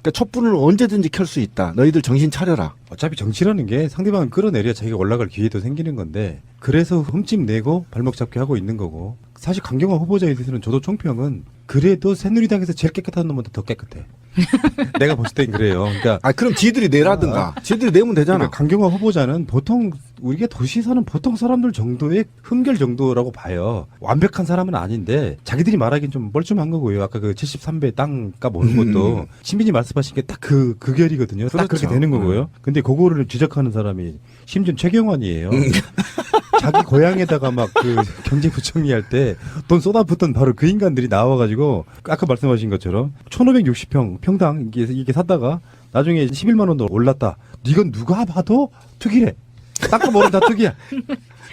그러니까 촛불을 언제든지 켤 수 있다. 너희들 정신 차려라. 어차피 정치라는 게 상대방을 끌어내려야 자기가 올라갈 기회도 생기는 건데 그래서 흠집 내고 발목 잡기 하고 있는 거고 사실 강경화 후보자에 대해서는 저도 총평은 그래도 새누리당에서 제일 깨끗한 놈보다 더 깨끗해. 내가 봤을 땐 그래요. 그러니까 그럼 지들이 내라든가. 지들이 내면 되잖아. 그러니까 강경화 후보자는 보통 우리가 도시에 사는 보통 사람들 정도의 흠결 정도라고 봐요. 완벽한 사람은 아닌데 자기들이 말하기엔 좀 뻘쭘한 거고요. 아까 그 73배 땅값 오는 것도 신빈이 말씀하신 게 딱 그 결이거든요. 딱 그렇게 되는 거고요. 근데 그거를 지적하는 사람이 심지어 최경환이에요. 자기 고향에다가 막 그 경제부총리 할 때 돈 쏟아붓던 바로 그 인간들이 나와가지고 아까 말씀하신 것처럼 1560평 평당 이게 샀다가 나중에 11만 원도 올랐다. 이건 누가 봐도 투기래. 땅값 오른 다 투기야.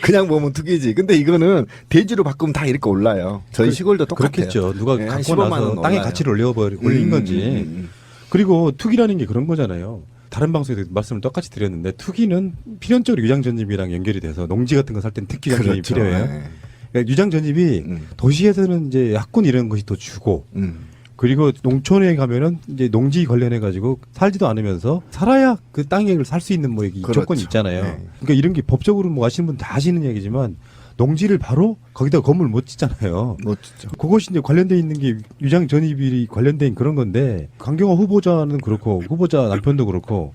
그냥 보면 투기지. 근데 이거는 대지로 바꾸면 다 이렇게 올라요. 저희 시골도 똑같아요. 그렇겠죠. 누가 네, 갖고 15만 나서 원 땅의 올라요. 가치를 올린 건지. 그리고 투기라는 게 그런 거잖아요. 다른 방송에서 말씀을 똑같이 드렸는데 투기는 필연적으로 유장 전입이랑 연결이 돼서 농지 같은 거 살 때는 특기 전입이 그렇죠. 필요해요. 네. 그러니까 유장 전입이 도시에서는 이제 약군 이런 것이 더 주고 그리고 농촌에 가면은 이제 농지 관련해 가지고 살지도 않으면서 살아야 그 땅을 살 수 있는 뭐 이 그렇죠. 조건이 있잖아요. 네. 그러니까 이런 게 법적으로 뭐 아시는 분 다 아시는 얘기지만 농지를 바로 거기다 건물 못 짓잖아요. 멋지죠. 그것이 이제 관련돼 있는 게 유장 전입이 관련된 그런 건데 강경화 후보자는 그렇고 후보자 남편도 그렇고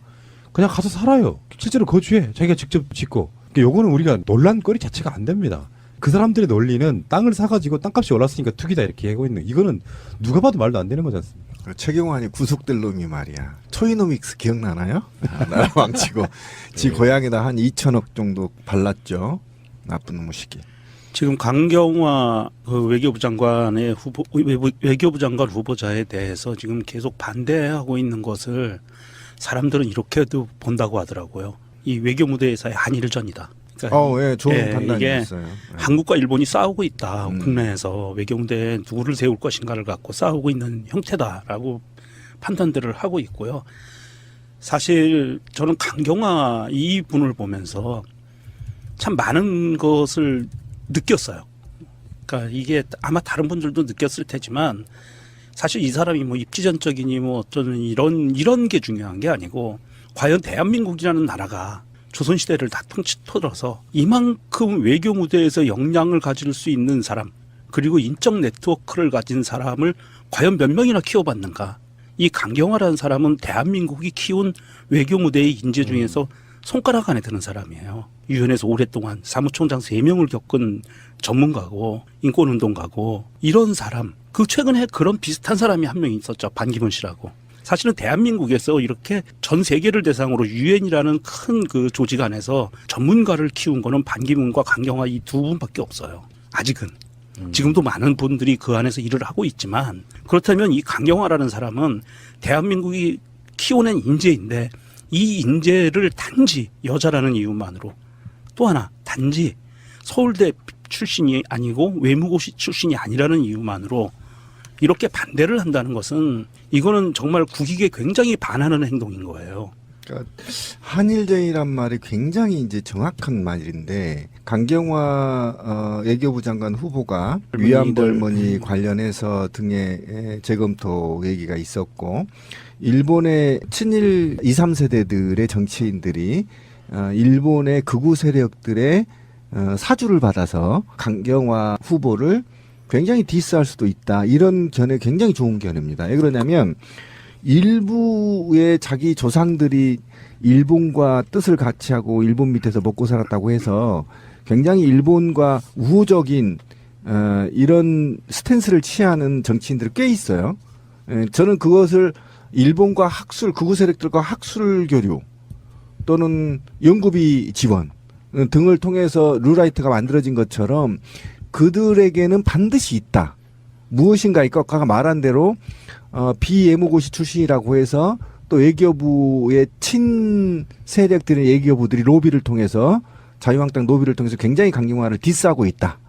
그냥 가서 살아요. 실제로 거주해. 자기가 직접 짓고. 그러니까 요거는 우리가 논란거리 자체가 안 됩니다. 그 사람들의 논리는 땅을 사가지고 땅값이 올랐으니까 투기다 이렇게 하고 있는 이거는 누가 봐도 말도 안 되는 거지 않습니까? 최경환이 구속될 놈이 말이야. 초이노믹스 기억나나요? 나라 망치고 지 고향에다 한 2천억 정도 발랐죠. 나쁜 놈의 시기. 지금 강경화 외교부 장관의 외교부 장관 후보자에 대해서 지금 계속 반대하고 있는 것을 사람들은 이렇게도 본다고 하더라고요. 이 외교 무대에서의 한일전이다. 그러니까 예, 좋은 이게 판단이었어요. 예. 한국과 일본이 싸우고 있다. 국내에서 외교 무대에 누구를 세울 것인가를 갖고 싸우고 있는 형태다라고 판단들을 하고 있고요. 사실 저는 강경화 이 분을 보면서 참 많은 것을 느꼈어요. 그러니까 이게 아마 다른 분들도 느꼈을 테지만 사실 이 사람이 뭐 입지전적이니 뭐 어쩌는 이런 게 중요한 게 아니고 과연 대한민국이라는 나라가 조선시대를 다 통틀어서 이만큼 외교 무대에서 역량을 가질 수 있는 사람 그리고 인적 네트워크를 가진 사람을 과연 몇 명이나 키워봤는가. 이 강경화라는 사람은 대한민국이 키운 외교 무대의 인재 중에서 손가락 안에 드는 사람이에요. 유엔에서 오랫동안 사무총장 3명을 겪은 전문가고 인권운동가고 이런 사람. 그 최근에 그런 비슷한 사람이 한 명 있었죠. 반기문 씨라고. 사실은 대한민국에서 이렇게 전 세계를 대상으로 유엔이라는 큰 그 조직 안에서 전문가를 키운 거는 반기문과 강경화 이 두 분밖에 없어요. 아직은. 지금도 많은 분들이 그 안에서 일을 하고 있지만 그렇다면 이 강경화라는 사람은 대한민국이 키워낸 인재인데 이 인재를 단지 여자라는 이유만으로 또 하나 단지 서울대 출신이 아니고 외무고시 출신이 아니라는 이유만으로 이렇게 반대를 한다는 것은 이거는 정말 국익에 굉장히 반하는 행동인 거예요. 그러니까 한일전이란 말이 굉장히 이제 정확한 말인데 강경화 외교부 장관 후보가 위안부 할머니 관련해서 등의 재검토 얘기가 있었고 일본의 친일 2, 3세대들의 정치인들이 일본의 극우 세력들의 사주를 받아서 강경화 후보를 굉장히 디스할 수도 있다. 이런 견해 굉장히 좋은 견해입니다. 왜 그러냐면 일부의 자기 조상들이 일본과 뜻을 같이 하고 일본 밑에서 먹고 살았다고 해서 굉장히 일본과 우호적인 이런 스탠스를 취하는 정치인들이 꽤 있어요. 저는 그것을 일본과 학술, 극우 세력들과 학술 교류 또는 연구비 지원 등을 통해서 룰라이트가 만들어진 것처럼 그들에게는 반드시 있다. 무엇인가 아까 말한 대로 비예무고시 출신이라고 해서 또 외교부의 친 세력들의 외교부들이 로비를 통해서 자유한국당 로비를 통해서 굉장히 강경화를 디스하고 있다.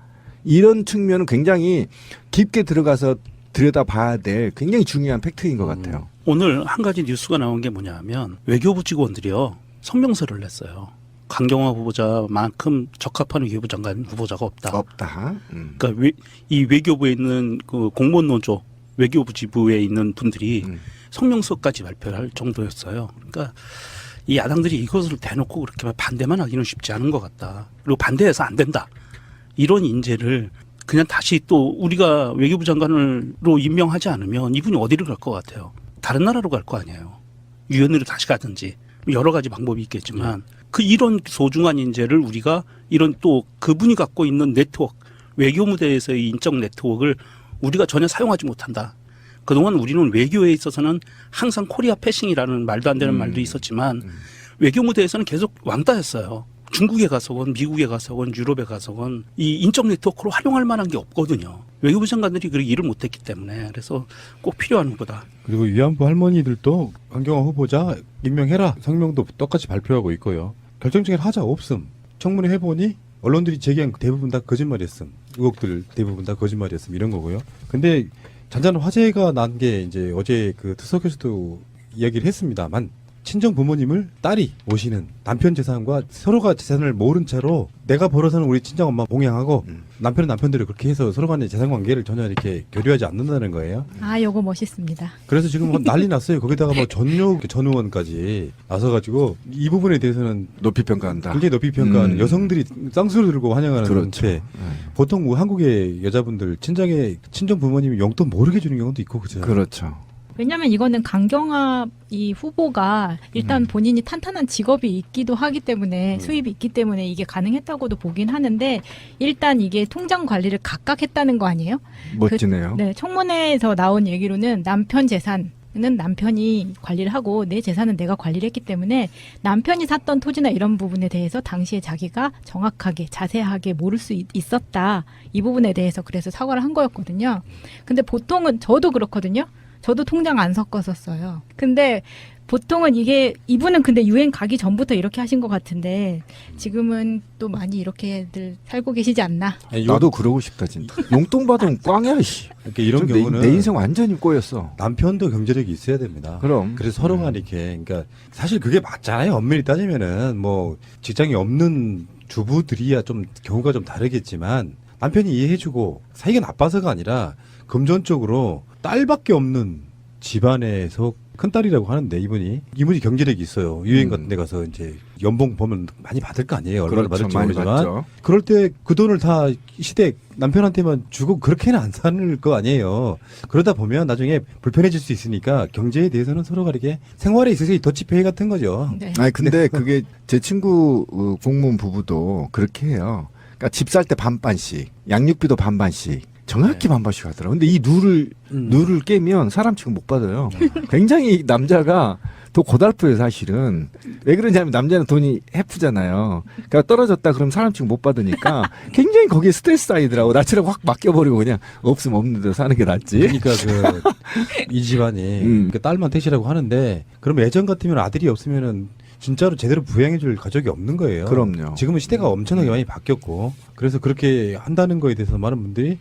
이런 측면은 굉장히 깊게 들어가서 들여다봐야 될 굉장히 중요한 팩트인 것 같아요. 오늘 한 가지 뉴스가 나온 게 뭐냐면 외교부 직원들이요 성명서를 냈어요. 강경화 후보자만큼 적합한 외교부 장관 후보자가 없다. 그러니까 이 외교부에 있는 그 공무원 노조 외교부 지부에 있는 분들이 성명서까지 발표할 정도였어요. 그러니까 이 야당들이 이것을 대놓고 그렇게 반대만 하기는 쉽지 않은 것 같다. 그리고 반대해서 안 된다. 이런 인재를 그냥 다시 또 우리가 외교부 장관으로 임명하지 않으면 이분이 어디를 갈 것 같아요? 다른 나라로 갈 거 아니에요. 유엔으로 다시 가든지 여러 가지 방법이 있겠지만 그 이런 소중한 인재를 우리가 이런 또 그분이 갖고 있는 네트워크, 외교 무대에서의 인적 네트워크를 우리가 전혀 사용하지 못한다. 그동안 우리는 외교에 있어서는 항상 코리아 패싱이라는 말도 안 되는 말도 있었지만 외교 무대에서는 계속 왕따였어요. 중국에 가서건 미국에 가서건 유럽에 가서건 이 인적 네트워크로 활용할 만한 게 없거든요. 외교부 장관들이 그렇게 일을 못했기 때문에 그래서 꼭 필요한 후보다. 그리고 위안부 할머니들도 강경화 후보자 임명해라 성명도 똑같이 발표하고 있고요. 결정적인 하자 없음. 청문회 해보니 언론들이 제기한 대부분 다 거짓말이었음. 의혹들 대부분 다 거짓말이었음 이런 거고요. 근데 잔잔한 화제가 난 게 이제 어제 그 투석에서도 이야기를 했습니다만 친정 부모님을 딸이 모시는 남편 재산과 서로가 재산을 모른 채로 내가 벌어서는 우리 친정 엄마 봉양하고 남편은 남편대로 그렇게 해서 서로 간의 재산 관계를 전혀 이렇게 교류하지 않는다는 거예요. 아, 요거 멋있습니다. 그래서 지금 뭐 난리 났어요. 거기다가 뭐 전 의원까지 나서가지고 이 부분에 대해서는 높이 평가한다. 굉장히 높이 평가하는 여성들이 쌍수를 들고 환영하는 그렇죠. 상태. 보통 뭐 한국의 여자분들 친정 부모님이 용돈 모르게 주는 경우도 있고 그죠. 그렇죠. 왜냐하면 이거는 강경화 이 후보가 일단 본인이 탄탄한 직업이 있기도 하기 때문에 수입이 있기 때문에 이게 가능했다고도 보긴 하는데 일단 이게 통장 관리를 각각 했다는 거 아니에요? 멋지네요. 네, 청문회에서 나온 얘기로는 남편 재산 는 남편이 관리를 하고 내 재산은 내가 관리를 했기 때문에 남편이 샀던 토지나 이런 부분에 대해서 당시에 자기가 정확하게 자세하게 모를 수 있었다. 이 부분에 대해서 그래서 사과를 한 거였거든요. 근데 보통은 저도 그렇거든요. 저도 통장 안 섞었었어요. 근데 보통은 이게 이분은 근데 유엔 가기 전부터 이렇게 하신 것 같은데 지금은 또 많이 이렇게들 살고 계시지 않나? 나도 그러고 싶다 진짜. 용돈 받으면 꽝이야. 씨. 그러니까 이런 내 경우는 인생 완전히 꼬였어. 남편도 경제력이 있어야 됩니다. 그럼. 그래서 서로 간에 이렇게 그러니까 사실 그게 맞잖아요. 엄밀히 따지면은 뭐 직장이 없는 주부들이야 좀 경우가 좀 다르겠지만 남편이 이해해주고 사이가 나빠서가 아니라 금전적으로 딸밖에 없는 집안에서 큰딸이라고 하는데 이분이 경제력이 있어요. 유엔 같은 데 가서 이제 연봉 보면 많이 받을 거 아니에요. 얼마나 그렇죠. 받을지 많이 모르지만 받죠. 그럴 때 그 돈을 다 시댁 남편한테만 주고 그렇게는 안 사는 거 아니에요. 그러다 보면 나중에 불편해질 수 있으니까 경제에 대해서는 서로가 이렇게 생활에 있어서 더치페이 같은 거죠. 네. 아니 근데 그게 제 친구 공무원 부부도 그렇게 해요. 그러니까 집 살 때 반반씩, 양육비도 반반씩. 정확히 반반씩 하더라고. 근데 이 룰을 깨면 사람 취급 못 받아요. 굉장히 남자가 더 고달프요 사실은. 왜 그러냐면 남자는 돈이 해프잖아요. 그러니까 떨어졌다 그러면 사람 취급 못 받으니까 굉장히 거기에 스트레스 쌓이더라고. 나처럼 확 맡겨버리고 그냥 없으면 없는 대로 사는 게 낫지. 그러니까 이 집안이 그 딸만 택시라고 하는데 그럼 예전 같으면 아들이 없으면은 진짜로 제대로 부양해줄 가족이 없는 거예요. 그럼요. 지금은 시대가 엄청나게 많이 바뀌었고 그래서 그렇게 한다는 거에 대해서 많은 분들이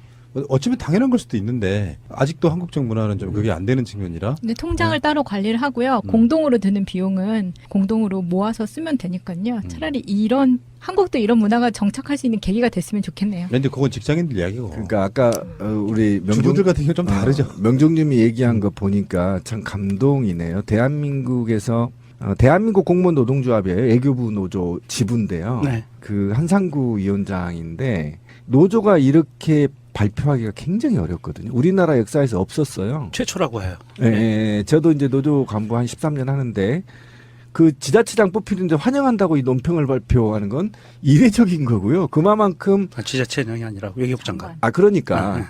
어쩌면 당연한 걸 수도 있는데 아직도 한국적 문화는 좀 그게 안 되는 측면이라. 근데 통장을 따로 관리를 하고요. 공동으로 드는 비용은 공동으로 모아서 쓰면 되니까요. 차라리 한국도 이런 문화가 정착할 수 있는 계기가 됐으면 좋겠네요. 근데 그건 직장인들 이야기고. 그러니까 아까 우리 주부들 같은 경우 좀 다르죠. 명종님이 얘기한 거 보니까 참 감동이네요. 대한민국에서 대한민국 공무원 노동조합이에요. 외교부 노조 지부인데요. 네. 그 한상구 위원장인데 노조가 이렇게 발표하기가 굉장히 어렵거든요. 우리나라 역사에서 없었어요. 최초라고 해요. 예, 저도 이제 노조 간부 한 13년 하는데 그 지자체장 뽑히는데 환영한다고 이 논평을 발표하는 건 이례적인 거고요. 그만큼 지자체장이 아니라 외교부 장관. 그러니까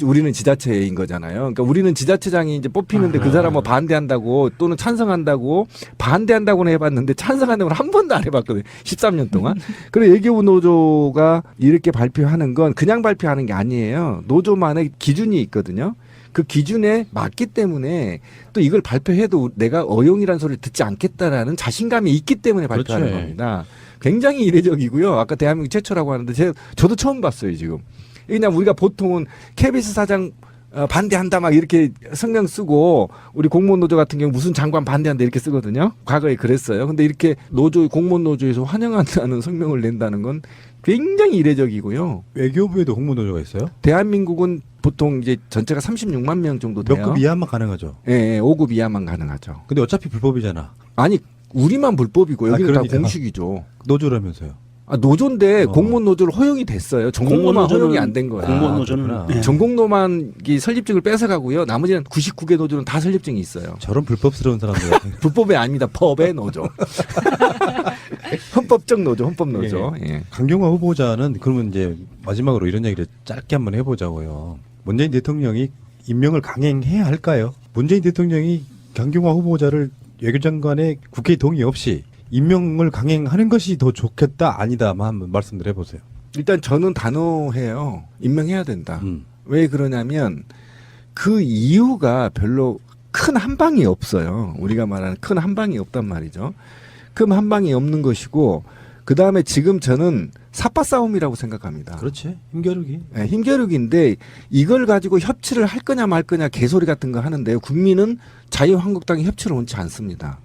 우리는 지자체인 거잖아요. 그러니까 우리는 지자체장이 이제 뽑히는데 그 사람 뭐 반대한다고 또는 찬성한다고 반대한다고는 해봤는데 찬성한다고는 한 번도 안 해봤거든요. 13년 동안. 그래서 외교부 노조가 이렇게 발표하는 건 그냥 발표하는 게 아니에요. 노조만의 기준이 있거든요. 그 기준에 맞기 때문에 또 이걸 발표해도 내가 어용이라는 소리를 듣지 않겠다라는 자신감이 있기 때문에 발표하는 그렇죠. 겁니다. 굉장히 이례적이고요. 아까 대한민국 최초라고 하는데 저도 처음 봤어요, 지금. 그냥 우리가 보통은 KBS 사장 반대한다 막 이렇게 성명 쓰고 우리 공무원 노조 같은 경우 무슨 장관 반대한다 이렇게 쓰거든요. 과거에 그랬어요. 근데 이렇게 공무원 노조에서 환영한다는 성명을 낸다는 건 굉장히 이례적이고요. 외교부에도 공무원 노조가 있어요? 대한민국은 보통 이제 전체가 36만 명 정도 돼요. 몇 급 이하만 가능하죠. 예, 5급 이하만 가능하죠. 근데 어차피 불법이잖아. 아니 우리만 불법이고 아, 여기는 다 그러니까. 공식이죠. 노조라면서요. 아, 노조인데 어. 공무원 노조를 허용이 됐어요. 전공노만 공무원 허용이 노조는- 안 된 거예요. 공무원 아, 노조는 그렇구나. 예. 전공노만 이 설립증을 뺏어가고요. 나머지는 99개 노조는 다 설립증이 있어요. 저런 불법스러운 사람들. 불법이 아닙니다. 법의 노조. 헌법적 노조, 헌법 노조. 예. 강경화 후보자는 그러면 이제 마지막으로 이런 얘기를 짧게 한번 해보자고요. 문재인 대통령이 임명을 강행해야 할까요? 문재인 대통령이 강경화 후보자를 외교장관의 국회 동의 없이 임명을 강행하는 것이 더 좋겠다 아니다만 한번 말씀을 해보세요. 일단 저는 단호해요. 임명해야 된다. 왜 그러냐면 그 이유가 별로 큰 한방이 없어요. 우리가 말하는 큰 한방이 없단 말이죠. 큰 한방이 없는 것이고 그 다음에 지금 저는 삿바 싸움이라고 생각합니다. 그렇지. 힘겨루기. 네, 힘겨루기인데 이걸 가지고 협치를 할 거냐 말 거냐 개소리 같은 거 하는데요. 국민은 자유한국당이 협치를 원치 않습니다.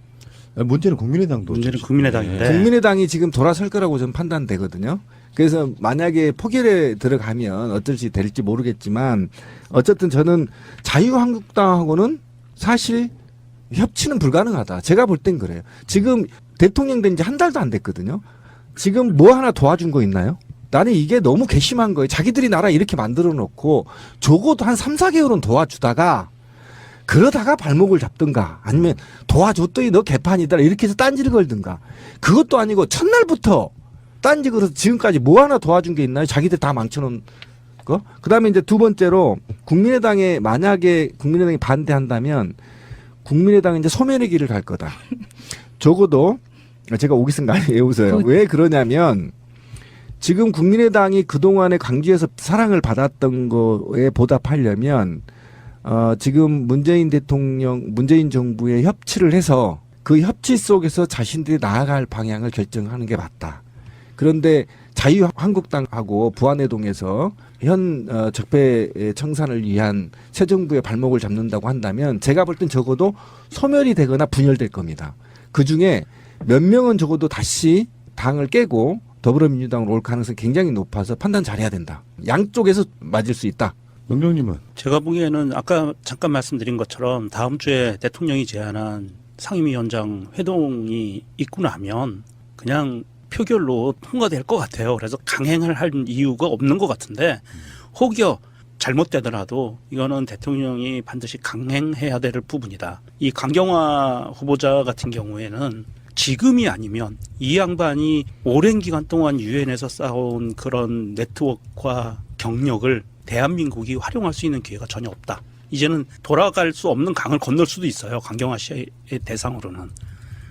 문제는 국민의당도. 문제는 국민의당인데. 국민의당이 지금 돌아설 거라고 저는 판단되거든요. 그래서 만약에 포결에 들어가면 어떨지 될지 모르겠지만 어쨌든 저는 자유한국당하고는 사실 협치는 불가능하다. 제가 볼 땐 그래요. 지금 대통령 된 지 한 달도 안 됐거든요. 지금 뭐 하나 도와준 거 있나요? 나는 이게 너무 괘씸한 거예요. 자기들이 나라 이렇게 만들어 놓고 적어도 한 3, 4개월은 도와주다가 그러다가 발목을 잡든가 아니면 도와줬더니 너 개판이다 이렇게 해서 딴지를 걸든가 그것도 아니고 첫날부터 딴지 걸어서 지금까지 뭐 하나 도와준 게 있나요? 자기들 다 망쳐놓은 거? 그 다음에 이제 두 번째로 국민의당에 만약에 국민의당이 반대한다면 국민의당은 이제 소멸의 길을 갈 거다. 적어도 제가 오기승 많이 외우세요. 왜 그러냐면 지금 국민의당이 그동안에 광주에서 사랑을 받았던 거에 보답하려면 지금 문재인 대통령, 문재인 정부의 협치를 해서 그 협치 속에서 자신들이 나아갈 방향을 결정하는 게 맞다. 그런데 자유한국당하고 부안해동에서 현 적폐 청산을 위한 새 정부의 발목을 잡는다고 한다면 제가 볼 땐 적어도 소멸이 되거나 분열될 겁니다. 그중에 몇 명은 적어도 다시 당을 깨고 더불어민주당으로 올 가능성이 굉장히 높아서 판단 잘해야 된다. 양쪽에서 맞을 수 있다. 명령님은 제가 보기에는 아까 잠깐 말씀드린 것처럼 다음 주에 대통령이 제안한 상임위원장 회동이 있고 나면 그냥 표결로 통과될 것 같아요. 그래서 강행을 할 이유가 없는 것 같은데 혹여 잘못되더라도 이거는 대통령이 반드시 강행해야 될 부분이다. 이 강경화 후보자 같은 경우에는 지금이 아니면 이 양반이 오랜 기간 동안 유엔에서 쌓아온 그런 네트워크와 경력을 대한민국이 활용할 수 있는 기회가 전혀 없다. 이제는 돌아갈 수 없는 강을 건널 수도 있어요. 강경화 씨의 대상으로는.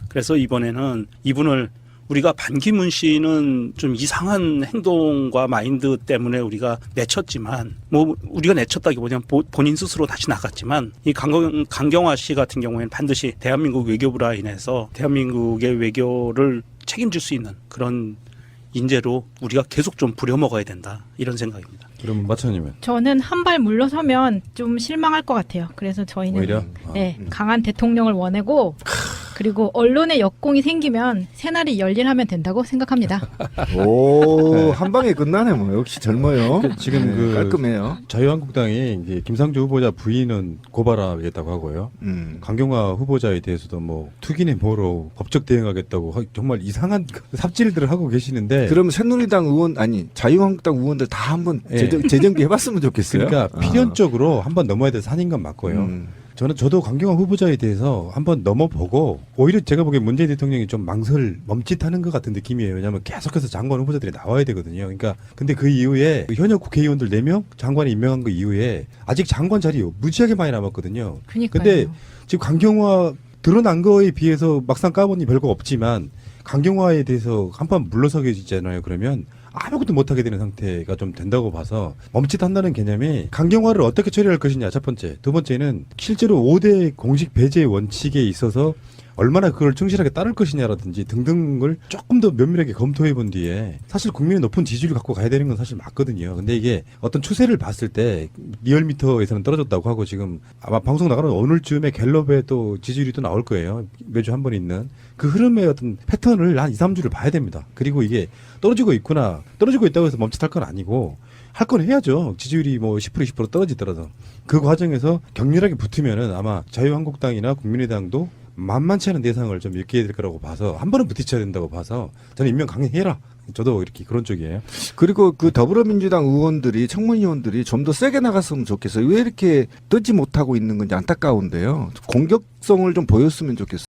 그래서 이번에는 이분을 우리가 반기문 씨는 좀 이상한 행동과 마인드 때문에 우리가 내쳤지만 뭐 우리가 내쳤다기보다는 본인 스스로 다시 나갔지만 이 강경화 씨 같은 경우에는 반드시 대한민국 외교부 라인에서 대한민국의 외교를 책임질 수 있는 그런 인재로 우리가 계속 좀 부려먹어야 된다 이런 생각입니다. 그러면 마차님은 저는 한 발 물러서면 좀 실망할 것 같아요. 그래서 저희는 오히려 네, 강한 대통령을 원하고 그리고 언론의 역공이 생기면 새날이 열일하면 된다고 생각합니다. 오, 한 방에 끝나네 뭐. 역시 젊어요. 지금 네, 그 깔끔해요. 자유한국당이 이제 김상조 후보자 부인은 고발하겠다고 하고요. 강경화 후보자에 대해서도 뭐 투기네 뭐로 법적 대응하겠다고 정말 이상한 삽질들을 하고 계시는데 그럼 새누리당 의원 아니 자유한국당 의원들 다 한번 예. 재정비 해봤으면 좋겠어요. 그러니까 필연적으로 한번 넘어야 될 산인 건 맞고요. 저도 강경화 후보자에 대해서 한번 넘어보고 오히려 제가 보기엔 문재인 대통령이 좀 멈칫하는 것 같은 느낌이에요. 왜냐하면 계속해서 장관 후보자들이 나와야 되거든요. 그러니까 근데 그 이후에 현역 국회의원들 4명 장관이 임명한 그 이후에 아직 장관 자리 무지하게 많이 남았거든요. 그러니까요. 근데 지금 강경화 드러난 거에 비해서 막상 까보니 별거 없지만 강경화에 대해서 한번 물러서게 되잖아요. 그러면 아무것도 못하게 되는 상태가 좀 된다고 봐서 멈칫한다는 개념이 강경화를 어떻게 처리할 것이냐 첫 번째. 두 번째는 실제로 5대 공식 배제 원칙에 있어서 얼마나 그걸 충실하게 따를 것이냐라든지 등등을 조금 더 면밀하게 검토해 본 뒤에 사실 국민의 높은 지지율을 갖고 가야 되는 건 사실 맞거든요. 근데 이게 어떤 추세를 봤을 때 리얼미터에서는 떨어졌다고 하고 지금 아마 방송 나가는 오늘쯤에 갤럽에 또 지지율이 또 나올 거예요. 매주 한 번 있는 그 흐름의 어떤 패턴을 한 2, 3주를 봐야 됩니다. 그리고 이게 떨어지고 있구나. 떨어지고 있다고 해서 멈칫할 건 아니고 할 건 해야죠. 지지율이 뭐 10% 20% 떨어지더라도 그 과정에서 격렬하게 붙으면은 아마 자유한국당이나 국민의당도 만만치 않은 대상을 좀 일깨야 될 거라고 봐서 한 번은 부딪혀야 된다고 봐서 저는 임명 강행해라. 저도 이렇게 그런 쪽이에요. 그리고 그 더불어민주당 의원들이 청문위원들이 좀 더 세게 나갔으면 좋겠어요. 왜 이렇게 뜨지 못하고 있는 건지 안타까운데요. 공격성을 좀 보였으면 좋겠어요.